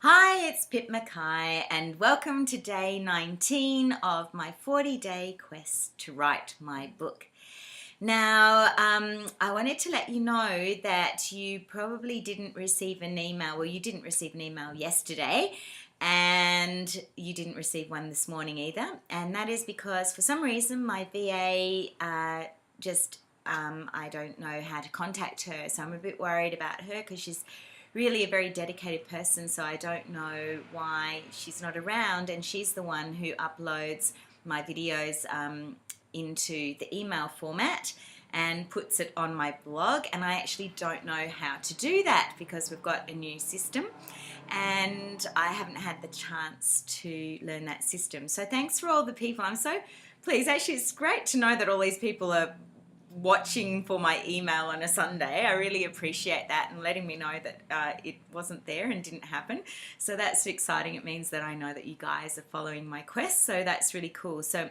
Hi, it's McKay, and welcome to day 19 of my 40-day quest to write my book. Now, I wanted to let you know that you probably didn't receive an email. Well, you didn't receive an email yesterday, and you didn't receive one this morning either. And that is because for some reason my VA I don't know how to contact her. So I'm a bit worried about her because she's really a very dedicated person, so I don't know why she's not around, and she's the one who uploads my videos into the email format and puts it on my blog, and I actually don't know how to do that because we've got a new system and I haven't had the chance to learn that system. So thanks for all the people. I'm so pleased. Actually, it's great to know that all these people are watching for my email on a Sunday. I really appreciate that, and letting me know that it wasn't there and didn't happen. So that's exciting. It means that I know that you guys are following my quest, so that's really cool. So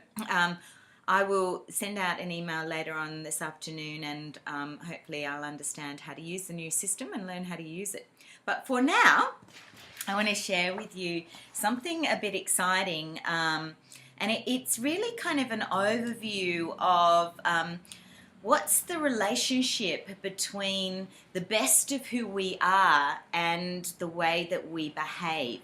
I will send out an email later on this afternoon, and hopefully I'll understand how to use the new system and learn how to use it. But for now, I want to share with you something a bit exciting, and it's really kind of an overview of what's the relationship between the best of who we are and the way that we behave.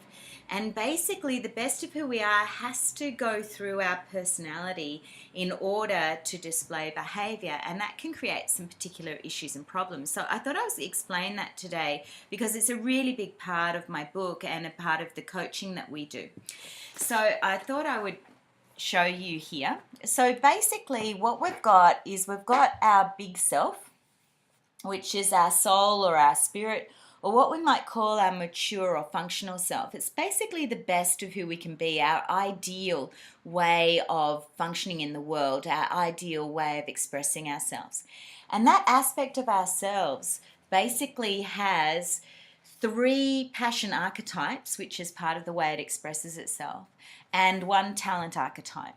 And basically, the best of who we are has to go through our personality in order to display behavior, and that can create some particular issues and problems. So I thought I would explain that today because it's a really big part of my book and a part of the coaching that we do. So I thought I would show you here. So basically what we've got is we've got our big self, which is our soul or our spirit, or what we might call our mature or functional self. It's basically the best of who we can be, our ideal way of functioning in the world, our ideal way of expressing ourselves. And that aspect of ourselves basically has 3 passion archetypes, which is part of the way it expresses itself, and 1 talent archetype.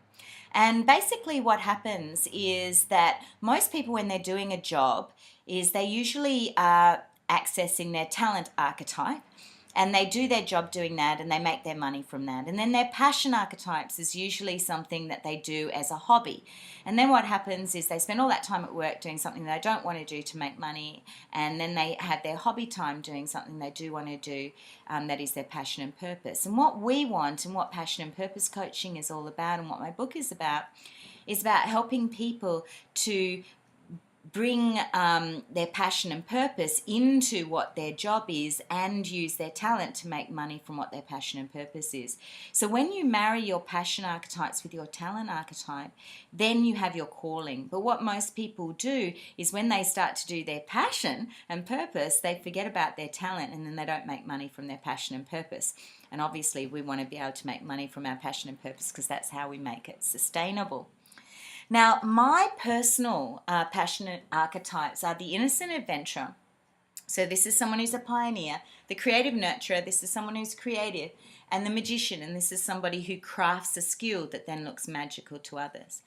And basically what happens is that most people, when they're doing a job, is they usually are accessing their talent archetype, and they do their job doing that and they make their money from that. And then their passion archetypes is usually something that they do as a hobby. And then what happens is they spend all that time at work doing something they don't want to do to make money, and then they have their hobby time doing something they do want to do, that is their passion and purpose. And what we want, and what passion and purpose coaching is all about, and what my book is about helping people to bring their passion and purpose into what their job is and use their talent to make money from what their passion and purpose is. So when you marry your passion archetypes with your talent archetype, then you have your calling. But what most people do is when they start to do their passion and purpose, they forget about their talent, and then they don't make money from their passion and purpose. And obviously we want to be able to make money from our passion and purpose because that's how we make it sustainable. Now, my personal passionate archetypes are the innocent adventurer. So this is someone who's a pioneer. The creative nurturer, this is someone who's creative. And the magician, and this is somebody who crafts a skill that then looks magical to others.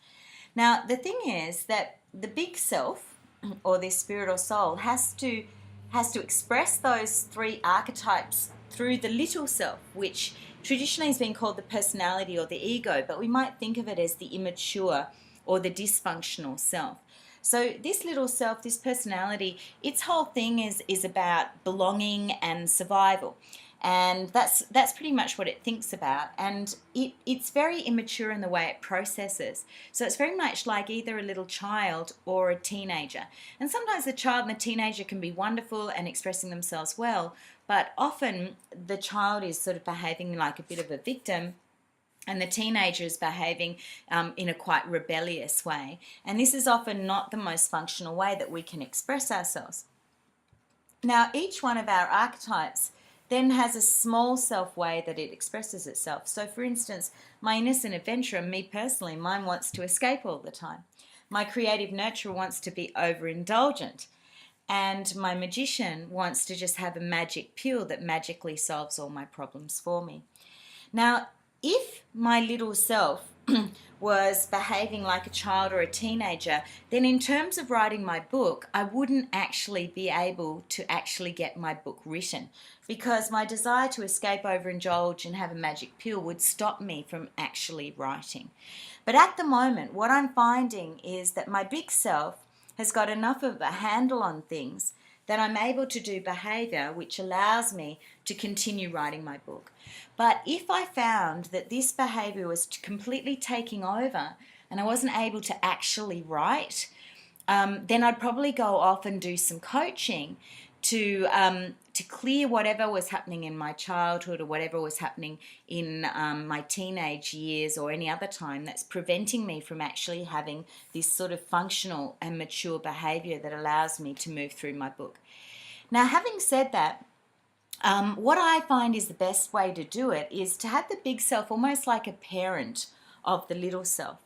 Now, the thing is that the big self, or their spirit or soul, has to express those 3 archetypes through the little self, which traditionally has been called the personality or the ego, but we might think of it as the immature or the dysfunctional self. So this little self, this personality, its whole thing is about belonging and survival. And that's pretty much what it thinks about. And it's very immature in the way it processes. So it's very much like either a little child or a teenager. And sometimes the child and the teenager can be wonderful and expressing themselves well, but often the child is sort of behaving like a bit of a victim, and the teenager is behaving in a quite rebellious way. And this is often not the most functional way that we can express ourselves. Now, each one of our archetypes then has a small self way that it expresses itself. So, for instance, my innocent adventurer, me personally, mine wants to escape all the time. My creative nurturer wants to be overindulgent. And my magician wants to just have a magic pill that magically solves all my problems for me. Now, if my little self was behaving like a child or a teenager, then in terms of writing my book, I wouldn't actually be able to actually get my book written, because my desire to escape, overindulge and have a magic pill would stop me from actually writing. But at the moment, what I'm finding is that my big self has got enough of a handle on things that I'm able to do behavior which allows me to continue writing my book. But if I found that this behavior was completely taking over and I wasn't able to actually write, then I'd probably go off and do some coaching to clear whatever was happening in my childhood or whatever was happening in my teenage years or any other time that's preventing me from actually having this sort of functional and mature behavior that allows me to move through my book. Now, having said that, what I find is the best way to do it is to have the big self almost like a parent of the little self.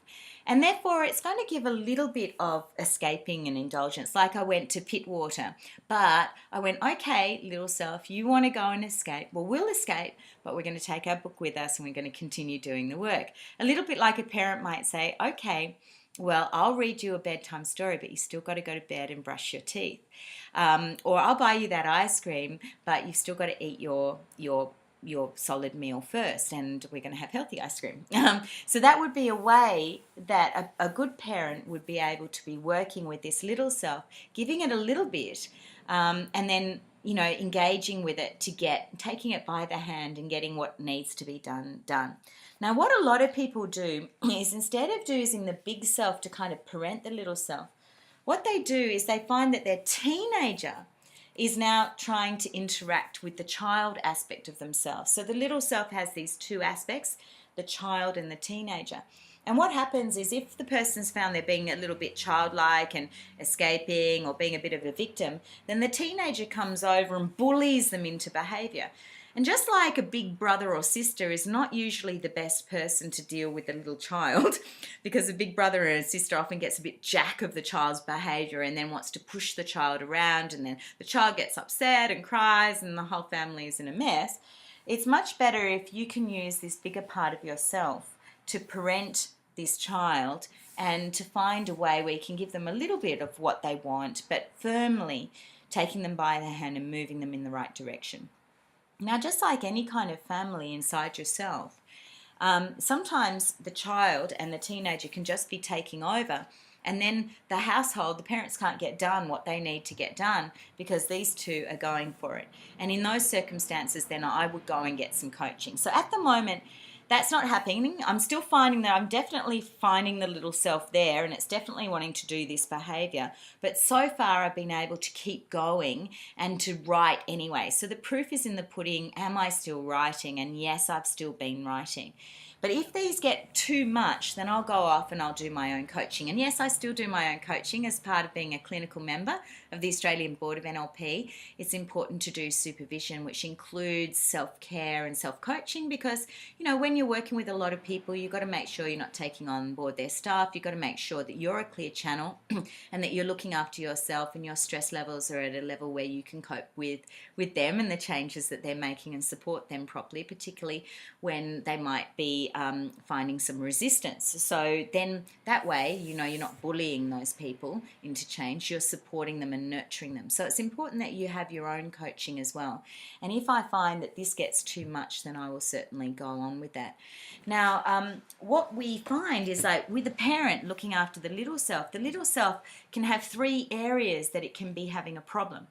And therefore, it's going to give a little bit of escaping and indulgence. Like I went to Pittwater, but I went, okay, little self, you want to go and escape? Well, we'll escape, but we're going to take our book with us and we're going to continue doing the work. A little bit like a parent might say, okay, well, I'll read you a bedtime story, but you still got to go to bed and brush your teeth. Or I'll buy you that ice cream, but you've still got to eat your solid meal first, and we're going to have healthy ice cream. So that would be a way that a good parent would be able to be working with this little self, giving it a little bit, and then engaging with it taking it by the hand and getting what needs to be done. Now, what a lot of people do is instead of using the big self to kind of parent the little self, what they do is they find that their teenager is now trying to interact with the child aspect of themselves. So the little self has these two aspects, the child and the teenager. And what happens is if the person's found they're being a little bit childlike and escaping or being a bit of a victim, then the teenager comes over and bullies them into behavior. And just like a big brother or sister is not usually the best person to deal with a little child, because a big brother and a sister often gets a bit jack of the child's behaviour and then wants to push the child around, and then the child gets upset and cries and the whole family is in a mess. It's much better if you can use this bigger part of yourself to parent this child and to find a way where you can give them a little bit of what they want, but firmly taking them by the hand and moving them in the right direction. Now, just like any kind of family inside yourself, sometimes the child and the teenager can just be taking over, and then the household, the parents can't get done what they need to get done because these two are going for it. And in those circumstances, then I would go and get some coaching. So at the moment, that's not happening. I'm still finding that I'm definitely finding the little self there, and it's definitely wanting to do this behavior. But so far, I've been able to keep going and to write anyway. So the proof is in the pudding. Am I still writing? And yes, I've still been writing. But if these get too much, then I'll go off and I'll do my own coaching. And yes, I still do my own coaching as part of being a clinical member of the Australian Board of NLP. It's important to do supervision, which includes self-care and self-coaching, because, when you're working with a lot of people, you've got to make sure you're not taking on board their stuff. You've got to make sure that you're a clear channel and that you're looking after yourself and your stress levels are at a level where you can cope with them and the changes that they're making and support them properly, particularly when they might be finding some resistance. So then that way, you're not bullying those people into change, you're supporting them and nurturing them. So it's important that you have your own coaching as well. And if I find that this gets too much, then I will certainly go on with that. Now, what we find is that with a parent looking after the little self can have 3 areas that it can be having a problem.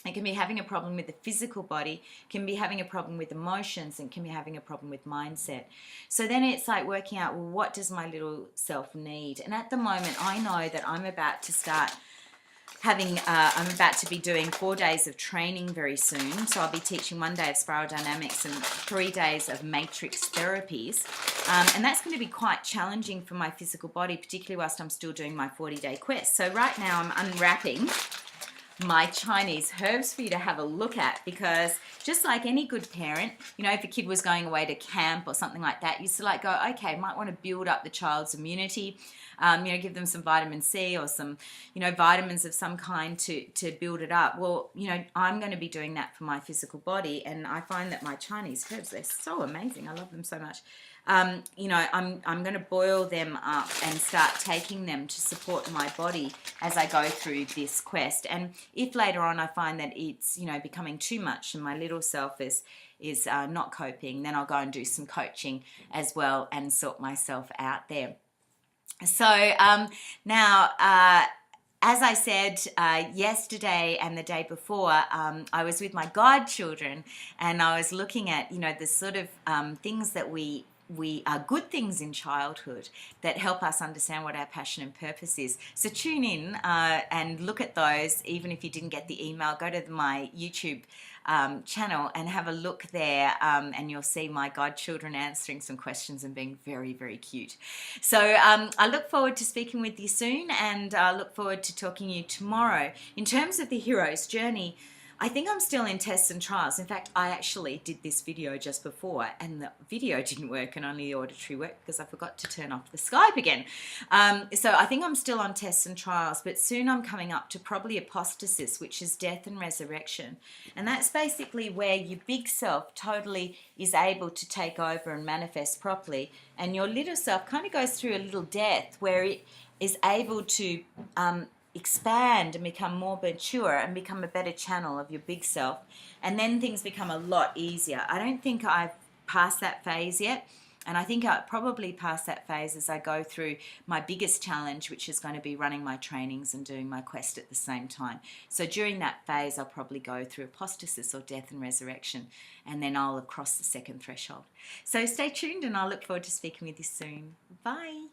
It can be having a problem with the physical body, can be having a problem with emotions, and can be having a problem with mindset. So then it's like working out, well, what does my little self need? And at the moment, I know that I'm about to start I'm about to be doing 4 days of training very soon. So I'll be teaching 1 day of spiral dynamics and 3 days of matrix therapies. And that's going to be quite challenging for my physical body, particularly whilst I'm still doing my 40-day quest. So right now I'm unwrapping my Chinese herbs for you to have a look at, because just like any good parent, you know, if a kid was going away to camp or something like that, you used to like go, okay, might want to build up the child's immunity, you know, give them some vitamin C or some, you know, vitamins of some kind to build it up. Well, you know, I'm going to be doing that for my physical body, and I find that my Chinese herbs, they're so amazing. I love them so much. You know, I'm going to boil them up and start taking them to support my body as I go through this quest. And if later on I find that it's, you know, becoming too much and my little self is not coping, then I'll go and do some coaching as well and sort myself out there. So now, as I said yesterday and the day before, I was with my godchildren, and I was looking at, you know, the sort of things that we are good things in childhood that help us understand what our passion and purpose is. So tune in and look at those. Even if you didn't get the email, go to my YouTube channel and have a look there, and you'll see my godchildren answering some questions and being very, very cute. So I look forward to speaking with you soon, and I look forward to talking to you tomorrow. In terms of the hero's journey, I think I'm still in tests and trials. In fact, I actually did this video just before, and the video didn't work and only the auditory worked because I forgot to turn off the Skype again. So I think I'm still on tests and trials, but soon I'm coming up to probably apostasis, which is death and resurrection. And that's basically where your big self totally is able to take over and manifest properly, and your little self kind of goes through a little death where it is able to expand and become more mature and become a better channel of your big self, and then things become a lot easier. I don't think I've passed that phase yet, and I think I'll probably pass that phase as I go through my biggest challenge, which is going to be running my trainings and doing my quest at the same time. So during that phase, I'll probably go through apostasis or death and resurrection, and then I'll have crossed the second threshold. So stay tuned, and I'll look forward to speaking with you soon. Bye.